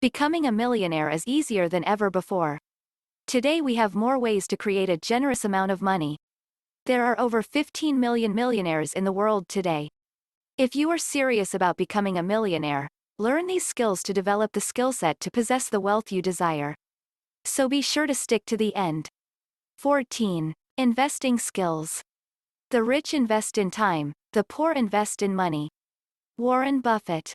Becoming a millionaire is easier than ever before. Today we have more ways to create a generous amount of money. There are over 15 million millionaires in the world today. If you are serious about becoming a millionaire, learn these skills to develop the skill set to possess the wealth you desire. So be sure to stick to the end. 14. Investing skills. The rich invest in time, the poor invest in money. Warren Buffett.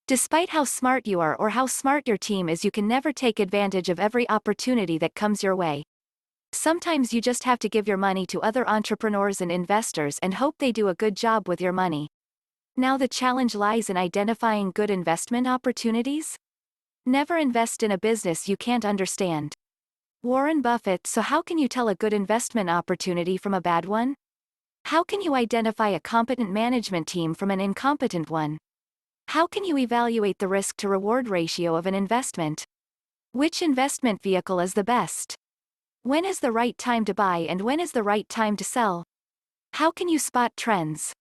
Despite how smart you are or how smart your team is, you can never take advantage of every opportunity that comes your way. Sometimes you just have to give your money to other entrepreneurs and investors and hope they do a good job with your money. Now the challenge lies in identifying good investment opportunities. Never invest in a business you can't understand. Warren Buffett. So how can you tell a good investment opportunity from a bad one? How can you identify a competent management team from an incompetent one? How can you evaluate the risk-to-reward ratio of an investment? Which investment vehicle is the best? When is the right time to buy and when is the right time to sell? How can you spot trends?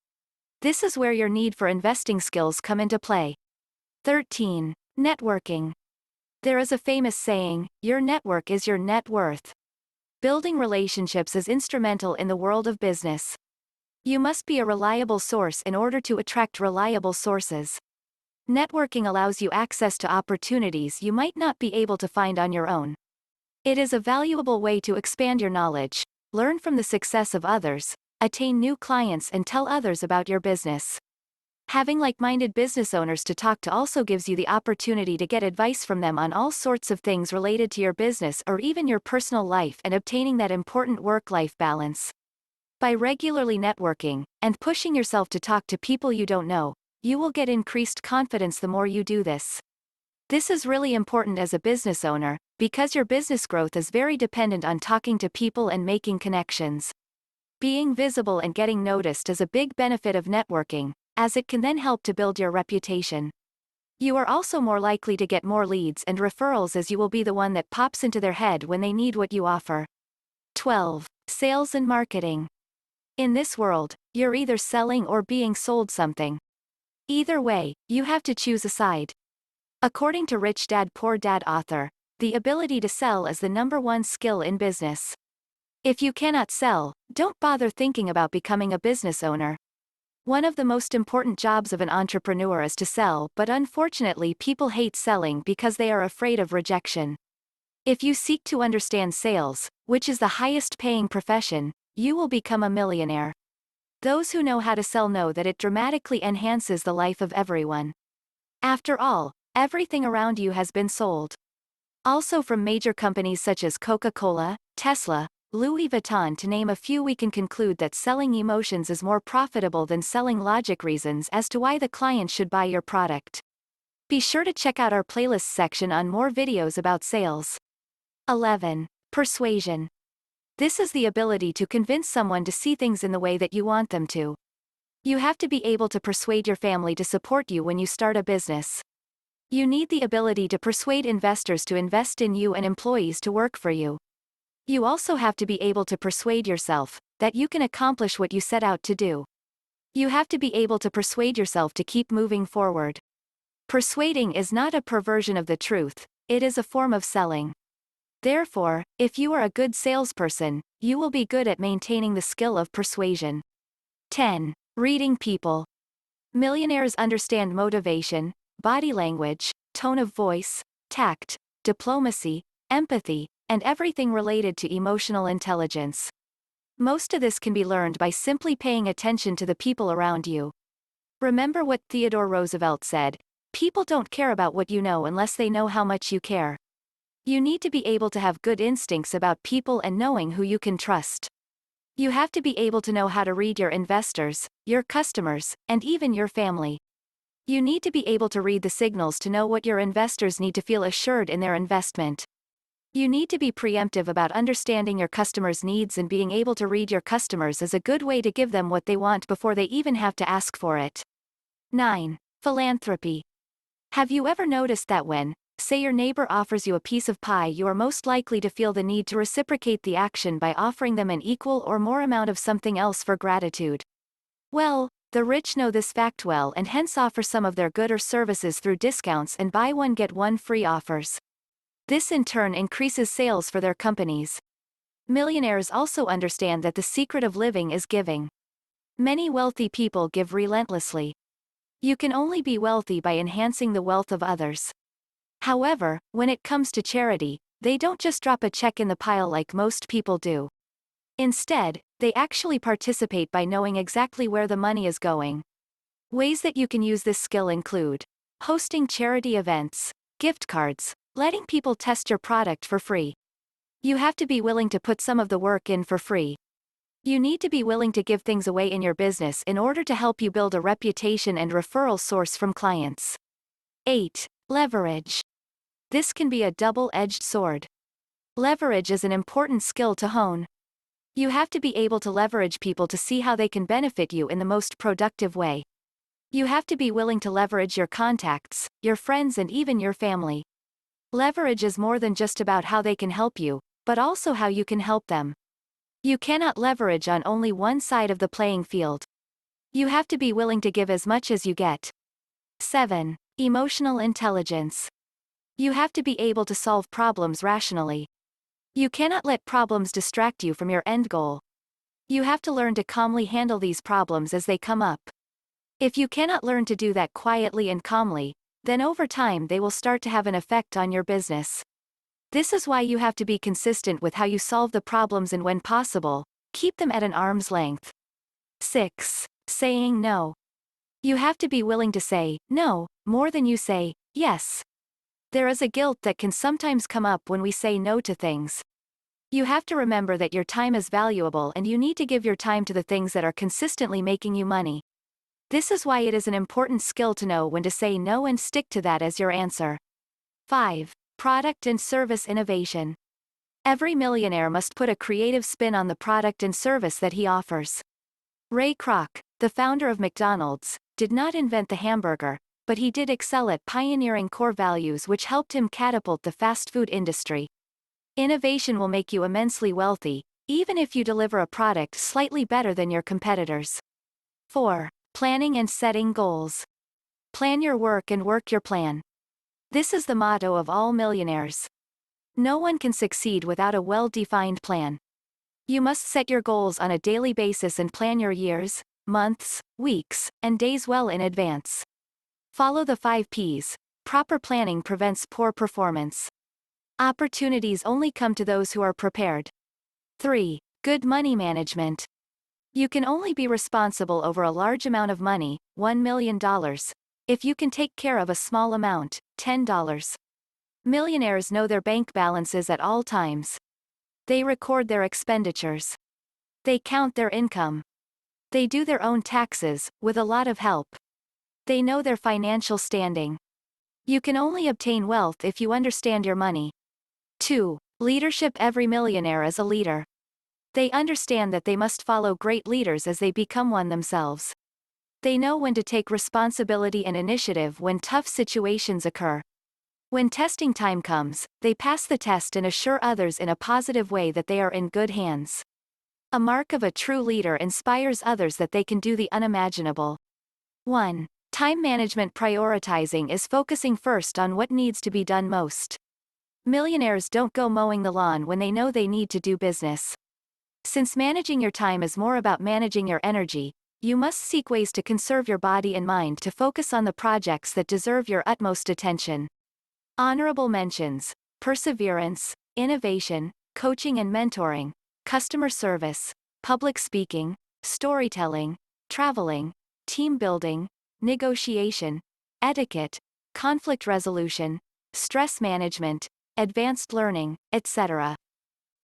This is where your need for investing skills come into play. 13. Networking. There is a famous saying, your network is your net worth. Building relationships is instrumental in the world of business. You must be a reliable source in order to attract reliable sources. Networking allows you access to opportunities you might not be able to find on your own. It is a valuable way to expand your knowledge, learn from the success of others, attain new clients and tell others about your business. Having like-minded business owners to talk to also gives you the opportunity to get advice from them on all sorts of things related to your business or even your personal life and obtaining that important work-life balance. By regularly networking, and pushing yourself to talk to people you don't know, you will get increased confidence the more you do this. This is really important as a business owner, because your business growth is very dependent on talking to people and making connections. Being visible and getting noticed is a big benefit of networking, as it can then help to build your reputation. You are also more likely to get more leads and referrals as you will be the one that pops into their head when they need what you offer. 12. Sales and marketing. In this world, you're either selling or being sold something. Either way, you have to choose a side. According to Rich Dad Poor Dad author, the ability to sell is the #1 skill in business. If you cannot sell, don't bother thinking about becoming a business owner. One of the most important jobs of an entrepreneur is to sell, but unfortunately people hate selling because they are afraid of rejection. If you seek to understand sales, which is the highest paying profession, you will become a millionaire. Those who know how to sell know that it dramatically enhances the life of everyone. After all, everything around you has been sold. Also from major companies such as Coca-Cola, Tesla, Louis Vuitton to name a few, we can conclude that selling emotions is more profitable than selling logic reasons as to why the client should buy your product. Be sure to check out our playlists section on more videos about sales. 11. Persuasion. This is the ability to convince someone to see things in the way that you want them to. You have to be able to persuade your family to support you when you start a business. You need the ability to persuade investors to invest in you and employees to work for you. You also have to be able to persuade yourself that you can accomplish what you set out to do. You have to be able to persuade yourself to keep moving forward. Persuading is not a perversion of the truth, it is a form of selling. Therefore, if you are a good salesperson, you will be good at maintaining the skill of persuasion. 10. Reading people. Millionaires understand motivation, body language, tone of voice, tact, diplomacy, empathy, and everything related to emotional intelligence. Most of this can be learned by simply paying attention to the people around you. Remember what Theodore Roosevelt said, people don't care about what you know unless they know how much you care. You need to be able to have good instincts about people and knowing who you can trust. You have to be able to know how to read your investors, your customers, and even your family. You need to be able to read the signals to know what your investors need to feel assured in their investment. You need to be preemptive about understanding your customers' needs, and being able to read your customers is a good way to give them what they want before they even have to ask for it. 9. Philanthropy. Have you ever noticed that when, say, your neighbor offers you a piece of pie, you are most likely to feel the need to reciprocate the action by offering them an equal or more amount of something else for gratitude? Well, The rich know this fact well and hence offer some of their good or services through discounts and buy one get one free offers. This in turn increases sales for their companies. Millionaires also understand that the secret of living is giving. Many wealthy people give relentlessly. You can only be wealthy by enhancing the wealth of others. However, when it comes to charity, they don't just drop a check in the pile like most people do. Instead, they actually participate by knowing exactly where the money is going. Ways that you can use this skill include hosting charity events, gift cards, letting people test your product for free. You have to be willing to put some of the work in for free. You need to be willing to give things away in your business in order to help you build a reputation and referral source from clients. 8. Leverage. This can be a double-edged sword. Leverage is an important skill to hone. You have to be able to leverage people to see how they can benefit you in the most productive way. You have to be willing to leverage your contacts, your friends and even your family. Leverage is more than just about how they can help you, but also how you can help them. You cannot leverage on only one side of the playing field. You have to be willing to give as much as you get. 7. Emotional intelligence. You have to be able to solve problems rationally. You cannot let problems distract you from your end goal. You have to learn to calmly handle these problems as they come up. If you cannot learn to do that quietly and calmly, then over time they will start to have an effect on your business. This is why you have to be consistent with how you solve the problems and when possible, keep them at an arm's length. 6. Saying no. You have to be willing to say no more than you say yes. There is a guilt that can sometimes come up when we say no to things. You have to remember that your time is valuable and you need to give your time to the things that are consistently making you money. This is why it is an important skill to know when to say no and stick to that as your answer. 5. Product and service innovation. Every millionaire must put a creative spin on the product and service that he offers. Ray Kroc, the founder of McDonald's, did not invent the hamburger, but he did excel at pioneering core values which helped him catapult the fast food industry. Innovation will make you immensely wealthy, even if you deliver a product slightly better than your competitors. 4. Planning and setting goals. Plan your work and work your plan. This is the motto of all millionaires. No one can succeed without a well-defined plan. You must set your goals on a daily basis and plan your years, months, weeks, and days well in advance. Follow the 5 Ps. Proper planning prevents poor performance. Opportunities only come to those who are prepared. 3. Good money management. You can only be responsible over a large amount of money, $1 million, if you can take care of a small amount, $10. Millionaires know their bank balances at all times. They record their expenditures. They count their income. They do their own taxes, with a lot of help. They know their financial standing. You can only obtain wealth if you understand your money. 2. Leadership. Every millionaire is a leader. They understand that they must follow great leaders as they become one themselves. They know when to take responsibility and initiative when tough situations occur. When testing time comes, they pass the test and assure others in a positive way that they are in good hands. A mark of a true leader inspires others that they can do the unimaginable. 1. Time management. Prioritizing is focusing first on what needs to be done most. Millionaires don't go mowing the lawn when they know they need to do business. Since managing your time is more about managing your energy, you must seek ways to conserve your body and mind to focus on the projects that deserve your utmost attention. Honorable mentions: perseverance, innovation, coaching and mentoring, customer service, public speaking, storytelling, traveling, team building, negotiation, etiquette, conflict resolution, stress management, advanced learning, etc.